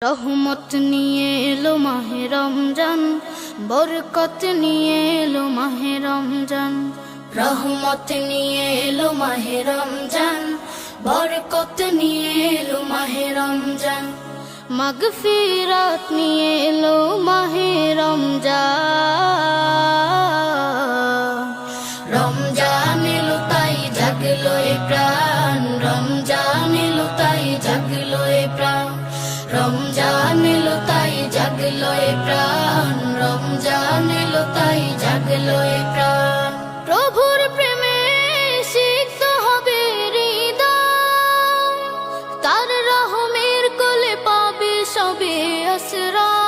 রহমত নিয়ে এলো মাহে রমজান, বরকত নিয়ে এলো মাহে রমজান। রহমত নিয়ে এলো মাহে রমজান, বরকত নিয়ে এলো মাহে রমজান। মাগফিরাত নিয়ে এলো মাহে রমজান। রমজান এলো তাই জাগলো এ প্রাণ, রমজান এলো তাই জাগলো এ প্রাণ। রমজান এলো তাই জাগলো এ প্রাণ, রমজান এলো তাই জাগলো এ প্রাণ। প্রভুর প্রেমে সিক্ত হবে হৃদয়, তার রহমের কোলে পাবে সবে আশ্রয়।